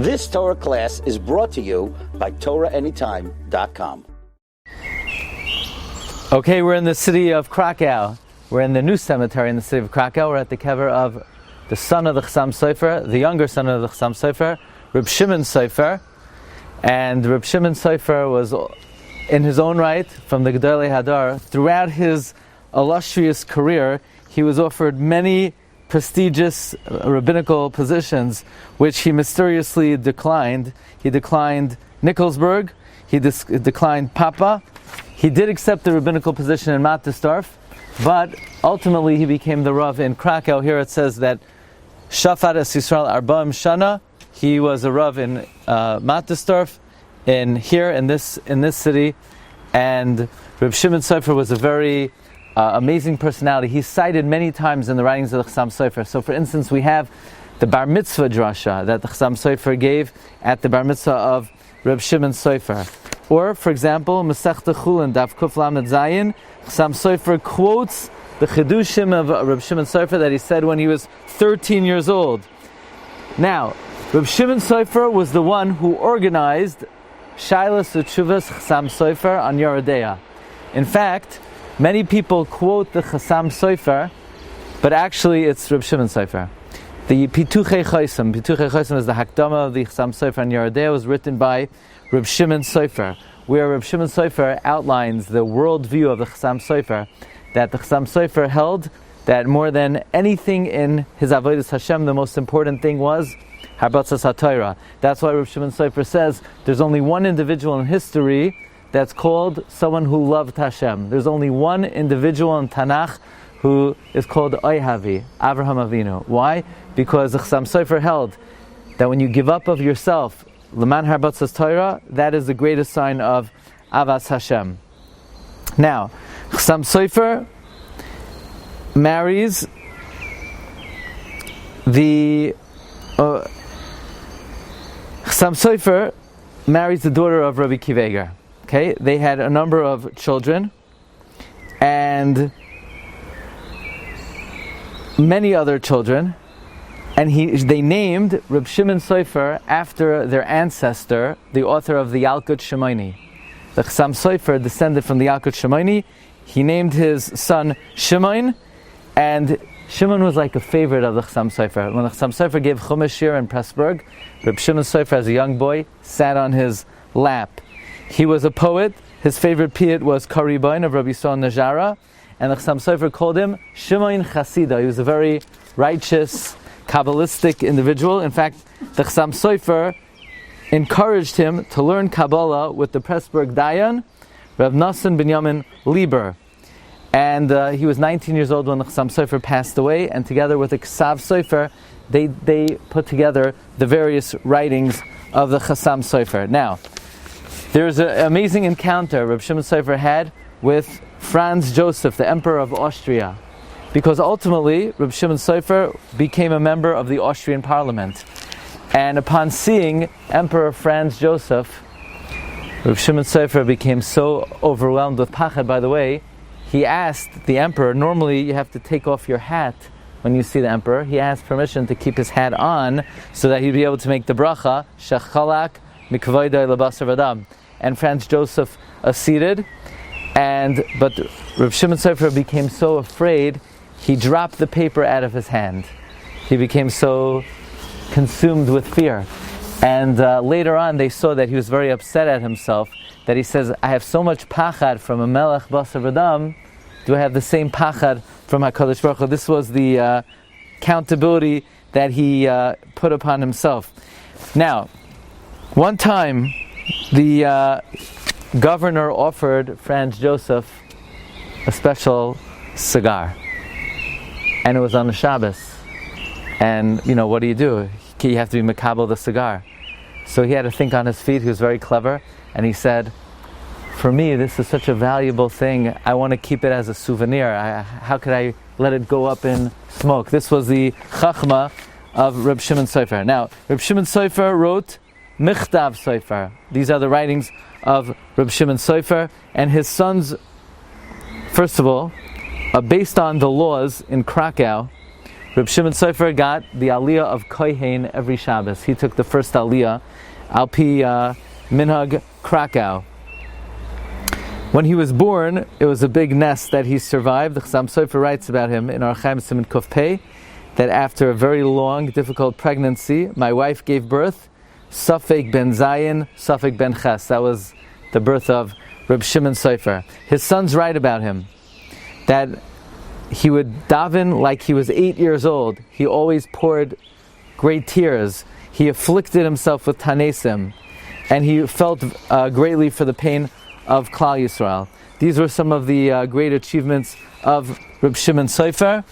This Torah class is brought to you by TorahAnytime.com. Okay, we're in the city of Krakow. We're in the new cemetery in the city of Krakow. We're at the Kever of the son of the Chassam Sofer, the younger son of the Chassam Sofer, Reb Shimon Sofer. And Reb Shimon Sofer was, in his own right, from the Gedolei Hadar. Throughout his illustrious career, he was offered many prestigious rabbinical positions, which he mysteriously declined. He declined Nikolsburg, he declined Papa. He did accept the rabbinical position in Mattisdorf, but ultimately he became the Rav in Krakow. Here it says that Shafat es Yisrael Arba'im Shana, he was a Rav in Mattisdorf, in this city, and Reb Shimon Sofer was a very amazing personality. He's cited many times in the writings of the Chassam Sofer. So, for instance, we have the Bar Mitzvah drasha that the Chassam Sofer gave at the Bar Mitzvah of Reb Shimon Sofer. Or, for example, Masechta Chulin, Daf Kuf Lamed Zayin, Chassam Sofer quotes the Chidushim of Reb Shimon Sofer that he said when he was 13 years old. Now, Reb Shimon Sofer was the one who organized Shailas Utshuvas Chassam Sofer on Yeridea. In fact, many people quote the Chassam Sofer, but actually it's Reb Shimon Sofer. The Pituchei Chosam is the Hakdama of the Chassam Sofer on Yeridea, was written by Reb Shimon Sofer, where Reb Shimon Sofer outlines the worldview of the Chassam Sofer, that the Chassam Sofer held that more than anything in his Avodas Hashem, the most important thing was Harbatzas HaTorah. That's why Reb Shimon Sofer says there's only one individual in history that's called someone who loved Hashem. There's only one individual in Tanakh who is called Oihavi, Avraham Avinu. Why? Because the Chassam Sofer held that when you give up of yourself, L'man Harbatzas Torah, that is the greatest sign of Avas Hashem. Now, Chassam Sofer marries the daughter of Rabbi Kiveger. Okay, they had a number of children and many other children, and they named Reb Shimon Sofer after their ancestor, the author of the Yalkut Shimoni. The Chassam Sofer descended from the Yalkut Shimoni. He named his son Shimon, and Shimon was like a favorite of the Chassam Sofer. When the Chassam Sofer gave Chumash Shiur in Pressburg, Reb Shimon Sofer, as a young boy, sat on his lap. He was a poet. His favorite poet was Karibain of Rabbi Yisrael Najara, and the Chassam Sofer called him Shimon Chasida. He was a very righteous, Kabbalistic individual. In fact, the Chassam Sofer encouraged him to learn Kabbalah with the Pressburg Dayan, Rav Nosson Binyamin Lieber. And he was 19 years old when the Chassam Sofer passed away, and together with the Ksav Sofer, they put together the various writings of the Chassam Sofer. Now, there's an amazing encounter Reb Shimon Sofer had with Franz Joseph, the Emperor of Austria, because ultimately Reb Shimon Sofer became a member of the Austrian Parliament. And upon seeing Emperor Franz Joseph, Reb Shimon Sofer became so overwhelmed with pachad. By the way, he asked the emperor, normally you have to take off your hat when you see the emperor. He asked permission to keep his hat on so that he'd be able to make the bracha, Shechalak Mikvoidai Labasar Vadam. And Franz Joseph acceded, but Reb Shimon Sofer became so afraid, he dropped the paper out of his hand. He became so consumed with fear. And later on they saw that he was very upset at himself, that he says, I have so much pachad from a melech basar v'dam, do I have the same pachad from HaKadosh Baruch Hu? This was the accountability that he put upon himself. Now, one time the governor offered Franz Joseph a special cigar, and it was on the Shabbos. And what do? You have to be makabel the cigar. So he had to think on his feet. He was very clever, and he said, for me, this is such a valuable thing. I want to keep it as a souvenir. How could I let it go up in smoke? This was the chachma of Reb Shimon Sofer. Now, Reb Shimon Sofer wrote Michtav Sofer. These are the writings of Reb Shimon Sofer, and his sons, first of all, based on the laws in Krakow, Reb Shimon Sofer got the aliyah of Kohen every Shabbos. He took the first aliyah, Alpi Minhag Krakow. When he was born, it was a big nest that he survived. The Chassam Sofer writes about him in Archaim Siman Kuf Pei that after a very long, difficult pregnancy, my wife gave birth, Safek ben Zayin, Safek ben Ches. That was the birth of Reb Shimon Sofer. His sons write about him that he would daven like he was 8 years old. He always poured great tears. He afflicted himself with tanesim, and he felt greatly for the pain of Klal Yisrael. These were some of the great achievements of Reb Shimon Sofer.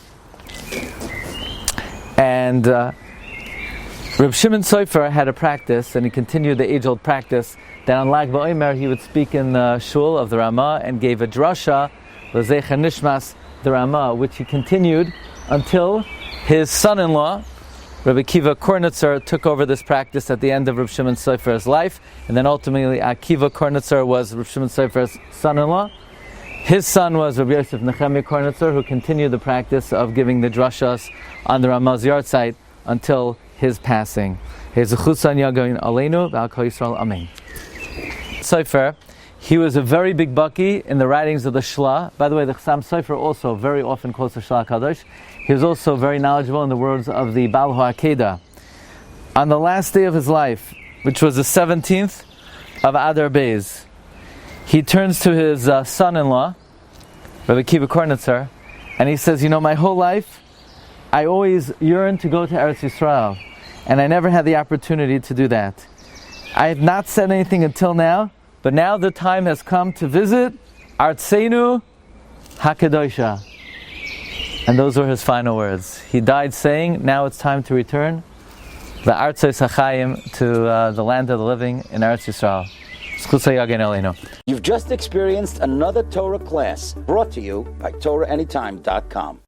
And Reb Shimon Sofer had a practice, and he continued the age-old practice, that on Lag BaOmer he would speak in the shul of the Ramah and gave a drasha, L'Zecher Nishmas, the Ramah, which he continued until his son-in-law, Rabbi Akiva Kornitzer, took over this practice at the end of Reb Shimon Sofer's life, and then ultimately Akiva Kornitzer was Reb Shimon Sofer's son-in-law. His son was Rabbi Yosef Nechemia Kornitzer, who continued the practice of giving the drashas on the Ramah's yard site until his passing. Sofer, he was a very big baki in the writings of the Shla. By the way, the Chassam Sofer also very often quotes the Shla Kadosh. He was also very knowledgeable in the words of the Baal HaAkedah. On the last day of his life, which was the 17th of Adar Beis, he turns to his son-in-law, Rabbi Akiva Kornitzer, and he says, my whole life, I always yearned to go to Eretz Yisrael, and I never had the opportunity to do that. I have not said anything until now, but now the time has come to visit Artseinu HaKadosha. And those were his final words. He died saying, now it's time to return the Artzos HaChaim to the land of the living in Eretz Yisrael. You've just experienced another Torah class brought to you by TorahAnytime.com.